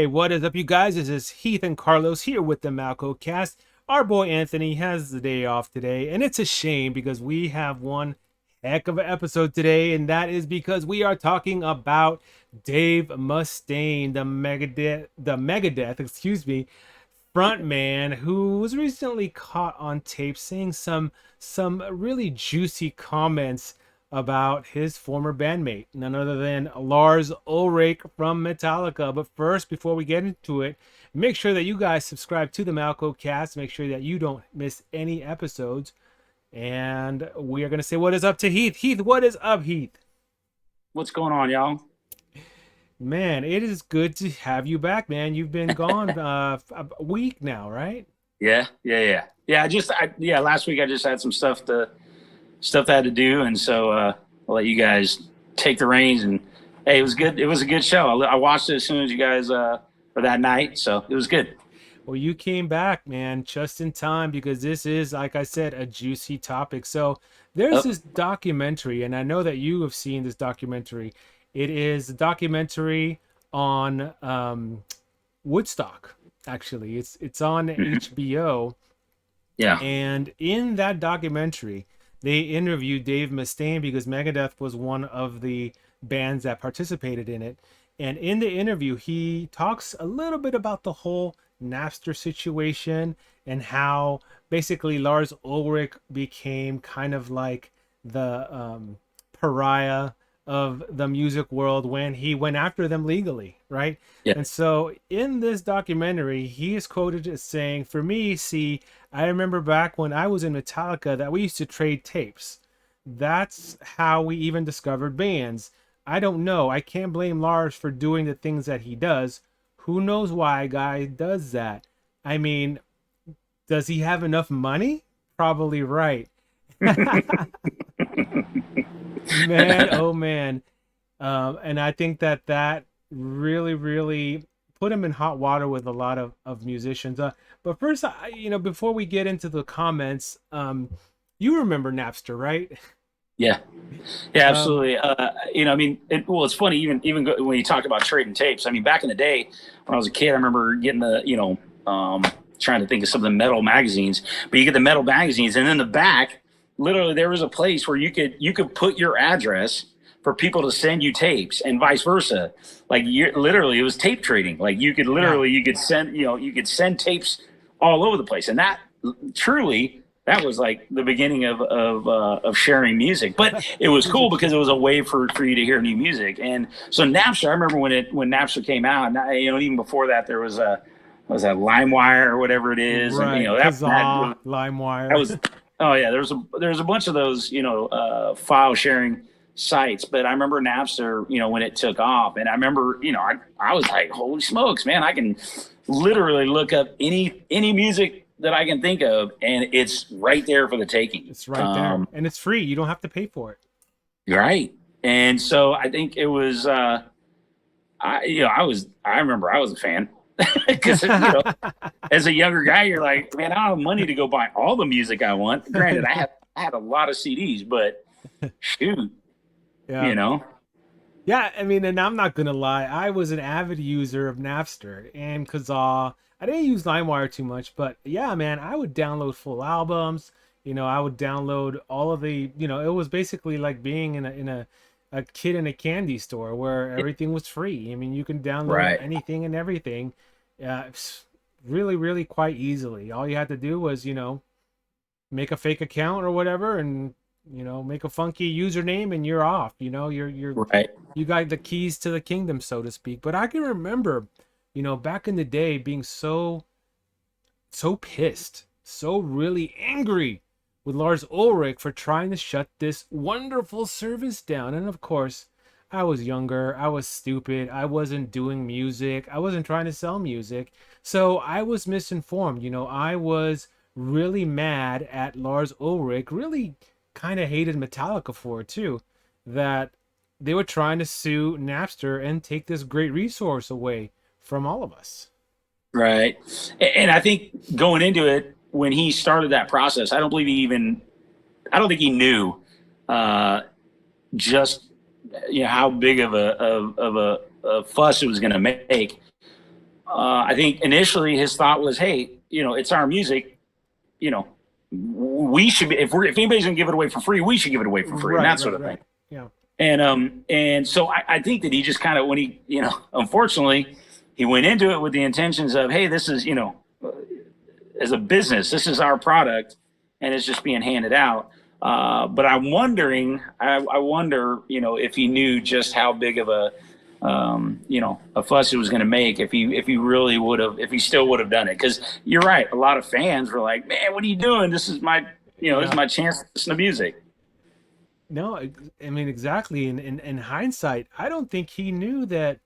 Hey, what is up, you guys? This is Heath and Carlos here with the MalcoCast. Our boy Anthony has the day off today, and it's a shame because we have one heck of an episode today, and that is because we are talking about Dave Mustaine, the Megadeth, frontman who was recently caught on tape saying some really juicy comments about his former bandmate, none other than Lars Ulrich from Metallica. But first, before we get into it, make sure that you guys subscribe to the MalcoCast. Make sure that you don't miss any episodes. And we are going to say what is up to Heath. Heath, what is up, Heath? What's going on, y'all? Man, it is good to have you back, man. You've been gone a week now, right? Yeah. Last week I just had some stuff I had to do, and so I'll let you guys take the reins. And hey, it was good. It was a good show. I watched it as soon as you guys for that night, so it was good. Well, you came back, man, just in time because this is, like I said, a juicy topic. So there's Oh, this documentary, and I know that you have seen this documentary. It is a documentary on Woodstock. Actually, it's on mhm. HBO, Yeah, and in that documentary, they interviewed Dave Mustaine because Megadeth was one of the bands that participated in it. And in the interview, he talks a little bit about the whole Napster situation and how basically Lars Ulrich became kind of like the pariah of the music world when he went after them legally, right? yeah, And so in this documentary, he is quoted as saying, "For me, see, I remember back when I was in Metallica that we used to trade tapes. That's how we even discovered bands. I don't know. I can't blame Lars for doing the things that he does. Who knows why a guy does that? I mean, does he have enough money? Probably right." Man, oh man. And I think that that really put him in hot water with a lot of musicians. But first, before we get into the comments, you remember Napster, right? yeah, yeah, Um, absolutely. I mean, it's funny when you talk about trading tapes. I mean, back in the day when I was a kid, I remember getting trying to think of some of the metal magazines. But you get the metal magazines, and in the back, literally, there was a place where you could put your address for people to send you tapes, and vice versa. Like you literally, it was tape trading. Like yeah, you could send you could send tapes all over the place, and that truly that was like the beginning of sharing music. But it was is cool it because true? it was a way for you to hear new music. And so Napster, I remember when Napster came out, and even before that there was that LimeWire or whatever it is, and Right, that Kazaa, that LimeWire. was oh yeah, there's a bunch of those file sharing sites. But I remember Napster, when it took off, and I remember I was like, holy smokes, man, I can literally look up any music that I can think of, and it's right there for the taking. It's right there, and it's free. You don't have to pay for it. Right. And so I think it was I remember I was a fan because as a younger guy you're like, man, I don't have money to go buy all the music I want. Granted, I had a lot of CDs, but shoot, Yeah. you know. Yeah, I mean, and I'm not gonna lie, I was an avid user of Napster and Kazaa. I didn't use LimeWire too much, but yeah, man, I would download full albums. I would download all of the. It was basically like being in a kid in a candy store where everything was free. I mean, you can download Right. anything and everything, really quite easily. All you had to do was, make a fake account or whatever, and make a funky username, and you're off. Right. You got the keys to the kingdom, so to speak. But I can remember, back in the day being so pissed, so really angry with Lars Ulrich for trying to shut this wonderful service down. And of course, I was younger, I was stupid, I wasn't doing music, I wasn't trying to sell music. So I was misinformed. I was really mad at Lars Ulrich, really kind of hated Metallica for it too, that they were trying to sue Napster and take this great resource away from all of us. Right. And I think going into it, when he started that process, I don't think he knew uh, just how big of a fuss it was going to make. I think initially his thought was, hey, it's our music, you know, we should be, if anybody's gonna give it away for free, we should give it away for free, and that sort of thing. Yeah. And so I think that he just kind of, when he, unfortunately, he went into it with the intentions of, hey, this is, as a business, this is our product, and it's just being handed out. But I'm wondering, I wonder, if he knew just how big of a fuss it was going to make if he really would have, if he still would have done it. Because you're right, a lot of fans were like, man, what are you doing? This is my, this is my chance to listen to music. No, I mean, exactly. In hindsight, I don't think he knew that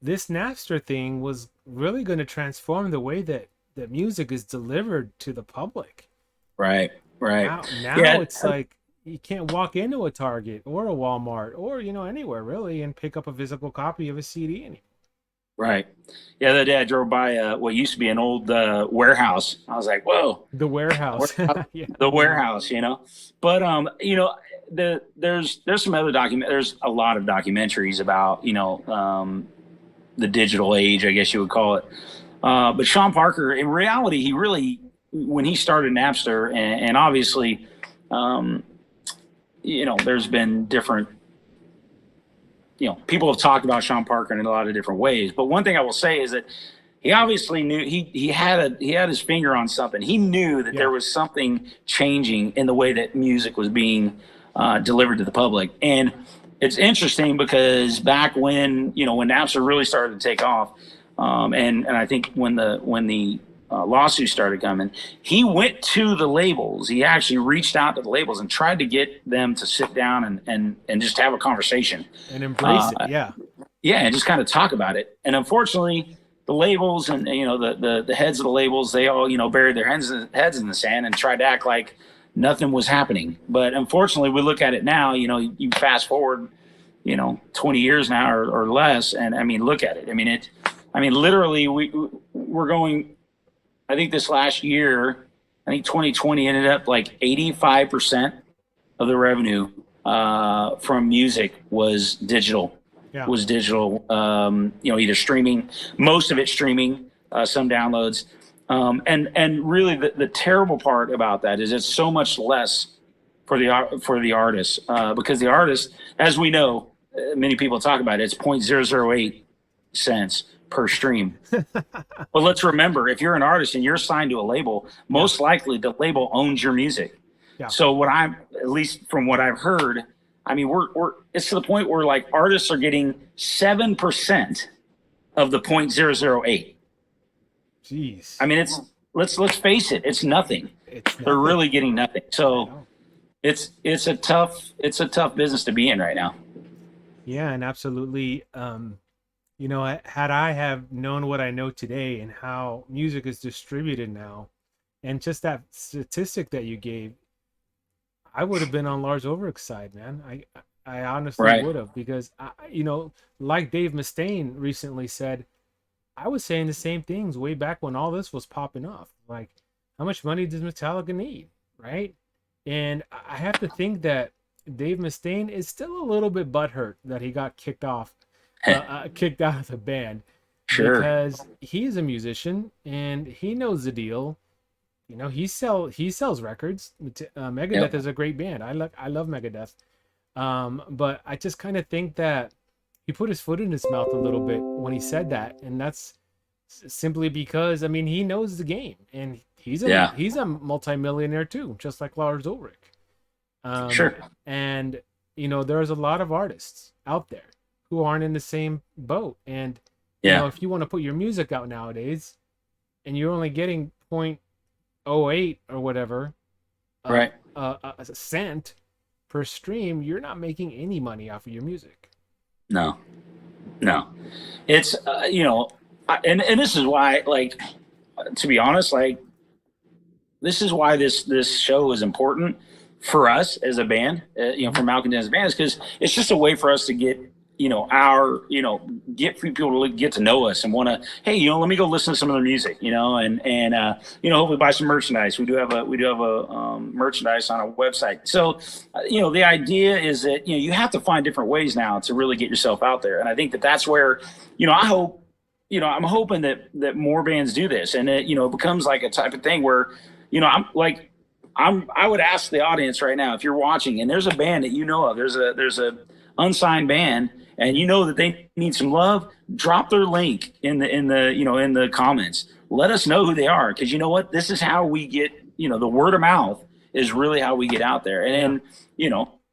this Napster thing was really going to transform the way that music is delivered to the public. Right. Now it's like you can't walk into a Target or a Walmart or anywhere really and pick up a physical copy of a CD anymore. Right. Yeah, the other day I drove by what used to be an old warehouse. I was like, whoa. The warehouse. Yeah. The warehouse, But there's some other there's a lot of documentaries about, the digital age, I guess you would call it. But Sean Parker, in reality, he really, when he started Napster, and obviously, there's been different, people have talked about Sean Parker in a lot of different ways. But one thing I will say is that he obviously knew he had his finger on something. He knew that there was something changing in the way that music was being delivered to the public. And it's interesting because back when when Napster really started to take off, and I think when the lawsuit started coming, he went to the labels. He actually reached out to the labels and tried to get them to sit down and just have a conversation and embrace it. And just kind of talk about it. And unfortunately, the labels and the heads of the labels, they all buried their heads in the sand and tried to act like nothing was happening. But unfortunately, we look at it now. You fast forward 20 years now or less, and I mean, look at it. I mean, literally, we're going. I think this last year, 2020 ended up like 85% of the revenue from music was digital. Yeah. Was digital. Either streaming, most of it streaming, some downloads, and really the terrible part about that is it's so much less for the artist because the artist, as we know, many people talk about it, it's 0.008 cents per stream. But let's remember, if you're an artist and you're signed to a label, most likely the label owns your music. Yeah. So at least from what I've heard, I mean, it's to the point where like artists are getting 7% of the 0.008. Jeez. I mean, let's face it, it's nothing. They're really getting nothing. So it's a tough business to be in right now. Yeah, and absolutely. Had I have known what I know today and how music is distributed now, and just that statistic that you gave, I would have been on Lars Ulrich's side, man. I honestly would have, because like Dave Mustaine recently said, I was saying the same things way back when all this was popping off. Like, how much money does Metallica need, right? And I have to think that Dave Mustaine is still a little bit butthurt that he got kicked out of the band. Sure. Because he is a musician and he knows the deal. He sells records. Megadeth is a great band. I love Megadeth. But I just kind of think that he put his foot in his mouth a little bit when he said that, and that's simply because he knows the game, and he's a multimillionaire too, just like Lars Ulrich. Sure. And there's a lot of artists out there who aren't in the same boat, and if you want to put your music out nowadays, and you're only getting 0.08 or whatever, a cent per stream, you're not making any money off of your music. No. It's and this is why, like, to be honest, like, this is why this show is important for us as a band, for MalcoCast as a band, is because it's just a way for us to get get people to get to know us and want to, hey, let me go listen to some of their music, and hopefully buy some merchandise. We do have a merchandise on our website. So, the idea is that, you have to find different ways now to really get yourself out there. And I think that's where, I hope, I'm hoping that more bands do this, and it becomes like a type of thing where I would ask the audience right now, if you're watching and there's a band that you know of, there's a unsigned band, and you know that they need some love, drop their link in the comments. Let us know who they are, because you know what, this is how we get, the word of mouth is really how we get out there. And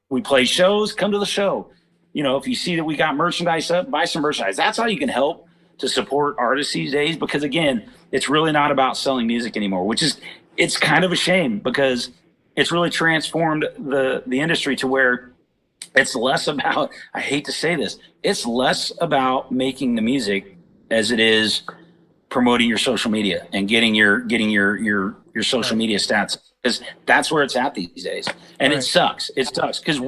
we play shows, come to the show. If you see that we got merchandise up, buy some merchandise. That's how you can help to support artists these days, because again, it's really not about selling music anymore, it's kind of a shame, because it's really transformed the industry to where it's less about, I hate to say this, it's less about making the music as it is promoting your social media and getting your social media stats, because that's where it's at these days. And it sucks because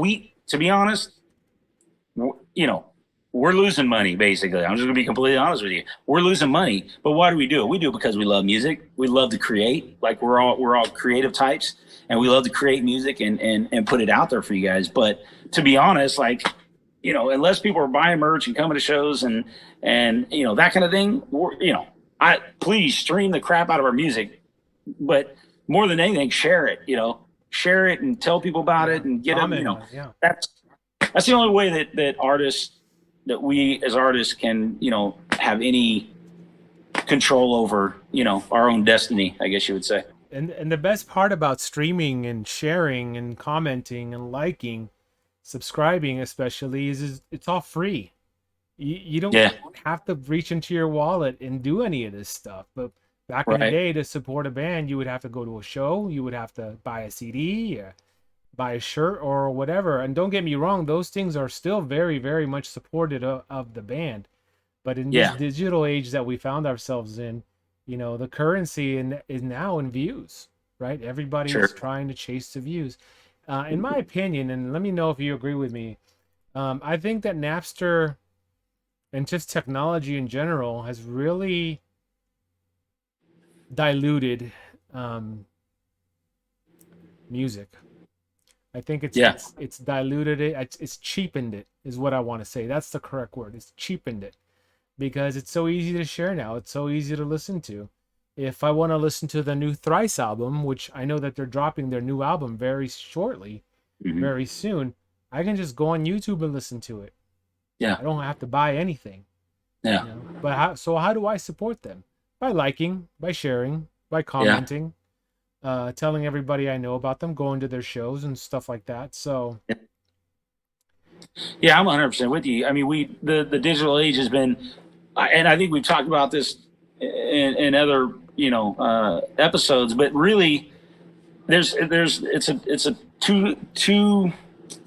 to be honest, we're losing money, basically. I'm just gonna be completely honest with you. We're losing money, but why do? We do it because we love music. We love to create. Like, we're all creative types, and we love to create music and put it out there for you guys. But to be honest, like, unless people are buying merch and coming to shows and that kind of thing, I please stream the crap out of our music, but more than anything, share it. Share it and tell people about it and get them. That's the only way that we as artists can have any control over our own destiny, I guess you would say. And the best part about streaming and sharing and commenting and liking, subscribing especially, is it's all free. You don't have to reach into your wallet and do any of this stuff. But back in the day, to support a band, you would have to go to a show, you would have to buy a CD, or buy a shirt or whatever. And don't get me wrong, those things are still very, very much supported of the band. But in this digital age that we found ourselves in, the currency is now in views, right? Everybody is trying to chase the views. In my opinion, and let me know if you agree with me, I think that Napster and just technology in general has really diluted music. I think it's diluted it. It's cheapened it, is what I want to say. That's the correct word. It's cheapened it, because it's so easy to share now. It's so easy to listen to. If I want to listen to the new Thrice album, which I know that they're dropping their new album very shortly, very soon, I can just go on YouTube and listen to it. Yeah. I don't have to buy anything. Yeah. But how do I support them? By liking, by sharing, by commenting. Telling everybody I know about them, going to their shows and stuff like that. So yeah, I'm 100% with you. I mean, the digital age has been, and I think we've talked about this in other episodes, but really it's a two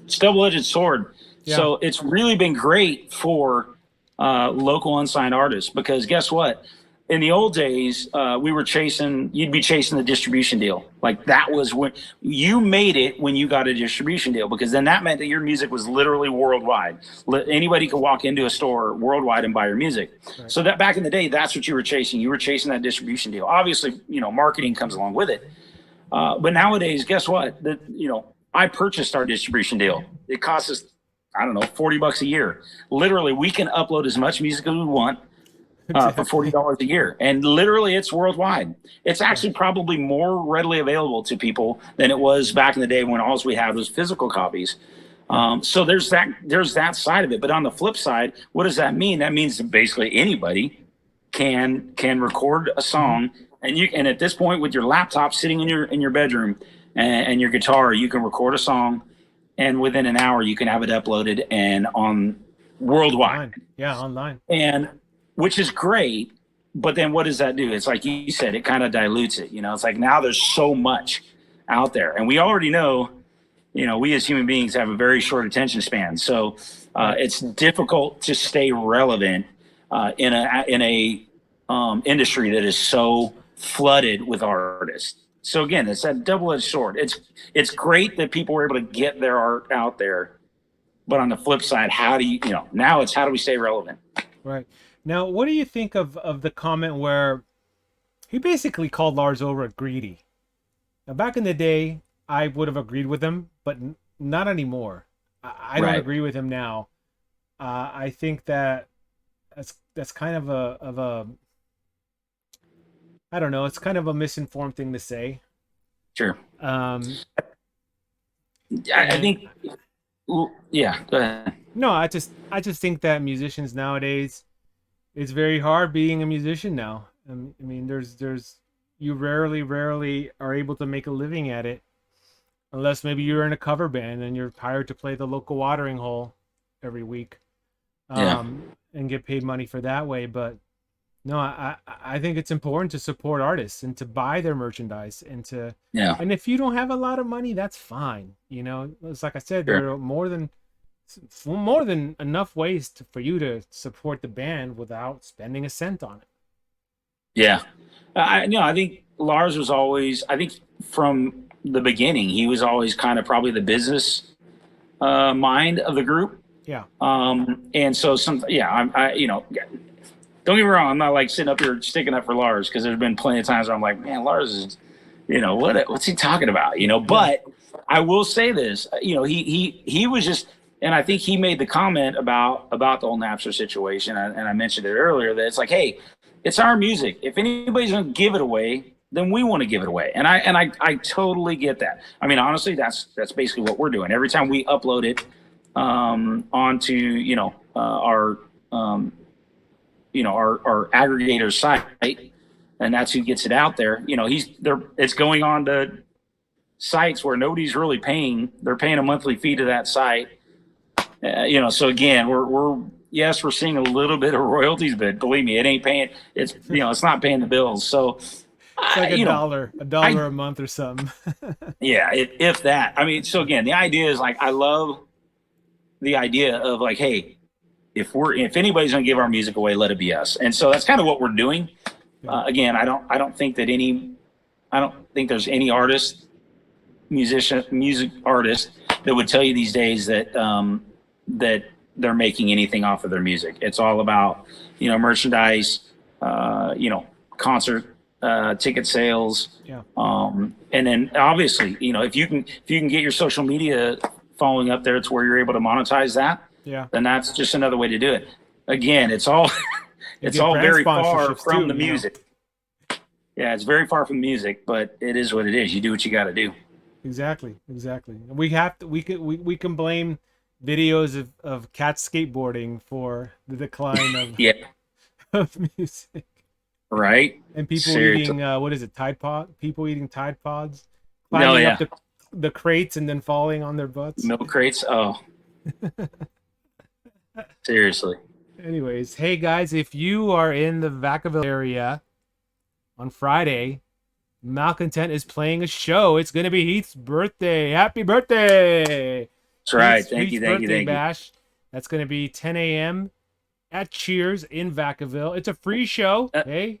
double-edged sword. So it's really been great for local unsigned artists, because guess what? In the old days, you'd be chasing the distribution deal. Like, that was when you made it, when you got a distribution deal, because then that meant that your music was literally worldwide. Anybody could walk into a store worldwide and buy your music. Right. So that back in the day, that's what you were chasing. You were chasing that distribution deal. Obviously, marketing comes along with it. But nowadays, guess what? I purchased our distribution deal. It costs us, I don't know, $40 a year. Literally, we can upload as much music as we want. For $40 a year, and literally it's worldwide. It's actually probably more readily available to people than it was back in the day when all we had was physical copies. So there's that side of it. But on the flip side, what does that mean? That means that basically anybody can record a song, and at this point, with your laptop sitting in your bedroom and your guitar, you can record a song, and within an hour you can have it uploaded and on worldwide. Online. And which is great, but then what does that do? It's like you said, it kind of dilutes it. It's like now there's so much out there, and we already know, we as human beings have a very short attention span. So it's difficult to stay relevant in a industry that is so flooded with artists. So again, it's that double-edged sword. It's great that people were able to get their art out there, but on the flip side, how do now it's how do we stay relevant? Right. Now, what do you think of the comment where he basically called Lars Ulrich greedy? Now, back in the day, I would have agreed with him, but not anymore. I don't agree with him now. I think that that's kind of a I don't know, it's kind of a misinformed thing to say. Sure. Um, I and think, well, yeah, go ahead. no, I just think that musicians nowadays, it's very hard being a musician now. I mean, there's you rarely are able to make a living at it unless maybe you're in a cover band and you're hired to play the local watering hole every week, Yeah, and get paid money for that way. But no, I think it's important to support artists and to buy their merchandise yeah, and if you don't have a lot of money, that's fine. You know, it's like I said, sure. there are more than enough ways for you to support the band without spending a cent on it. Yeah. I think Lars was always, I think from the beginning, he was always kind of probably the business mind of the group. Yeah. And so yeah, don't get me wrong. I'm not like sitting up here sticking up for Lars because there's been plenty of times where I'm like, man, Lars is, what's he talking about? Yeah. But I will say this, he was just, and I think he made the comment about the whole Napster situation, and I mentioned it earlier that it's like, hey, it's our music. If anybody's going to give it away, then we want to give it away, and I totally get that. I mean, honestly, that's basically what we're doing. Every time we upload it onto our our aggregator site, and that's who gets it out there. It's going on to sites where nobody's really paying. They're paying a monthly fee to that site. So again, we're yes, we're seeing a little bit of royalties, but believe me, it ain't paying. It's not paying the bills. So It's like a you know, dollar, a I dollar a month or something. yeah, if that. I mean, so again, the idea is like I love the idea of like, hey, if anybody's going to give our music away, let it be us. And so that's kind of what we're doing. Yeah. Again, I don't think there's any music artist that would tell you these days that they're making anything off of their music. It's all about merchandise, concert ticket sales, Yeah. and then obviously if you can get your social media following up there, it's where you're able to monetize that. Yeah. Then that's just another way to do it. Again, it's all You it's get all brand very far sponsorships from too, the music. Yeah, it's very far from music, but it is what it is. You do what you got to do. Exactly. We can blame videos of cats skateboarding for the decline of Yeah, of music. right. And people Seriously. eating what is it, Tide Pod? People eating Tide Pods, No, climbing up yeah. the crates and then falling on their butts. Milk crates. Oh, seriously. Anyways, hey guys, if you are in the Vacaville area on Friday, Malcontent is playing a show. It's gonna be Heath's birthday. Happy birthday! That's right. Thank you. Thank you. Birthday Thank you. bash. That's gonna be 10 a.m. at Cheers in Vacaville. It's a free show. Hey,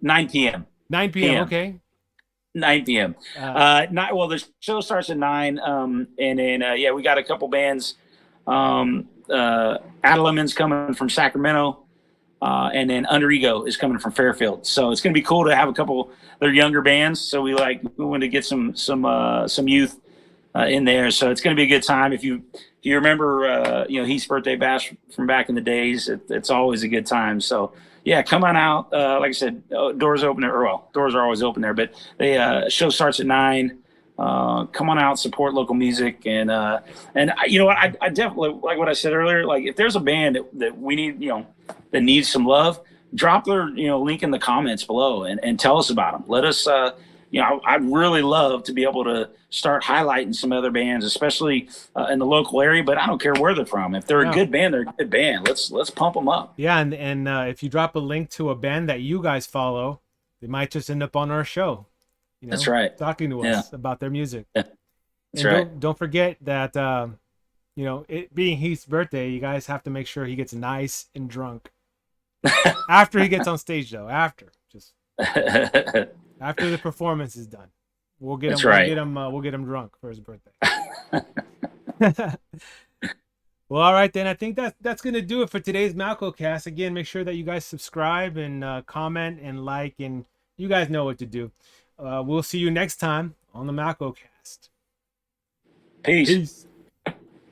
9 p.m. 9 p.m. Okay. 9 p.m. Well, the show starts at 9, and then yeah, we got a couple bands. Adelaman's coming from Sacramento, and then Under Ego is coming from Fairfield. So it's going to be cool to have a couple. They're younger bands, so we want to get some youth in there. So it's going to be a good time. If you remember, Heath's birthday bash from back in the days, it's always a good time. So yeah, come on out. Like I said, doors open there. Well, doors are always open there, but the show starts at 9. Come on out, support local music, and you know what? I definitely like what I said earlier. Like if there's a band that we need, that needs some love, drop their link in the comments below and tell us about them. Let us. I'd really love to be able to start highlighting some other bands, especially in the local area. But I don't care where they're from. If they're a good band, they're a good band. Let's pump them up. Yeah, and if you drop a link to a band that you guys follow, they might just end up on our show. That's right. Talking to us about their music. Yeah. That's and right. Don't forget that it being Heath's birthday, you guys have to make sure he gets nice and drunk. After he gets on stage, though. After the performance is done, we'll get That's him. right. We'll get him drunk for his birthday. Well, all right then. I think that's gonna do it for today's MalcoCast. Again, make sure that you guys subscribe and comment and like, and you guys know what to do. We'll see you next time on the MalcoCast. Peace.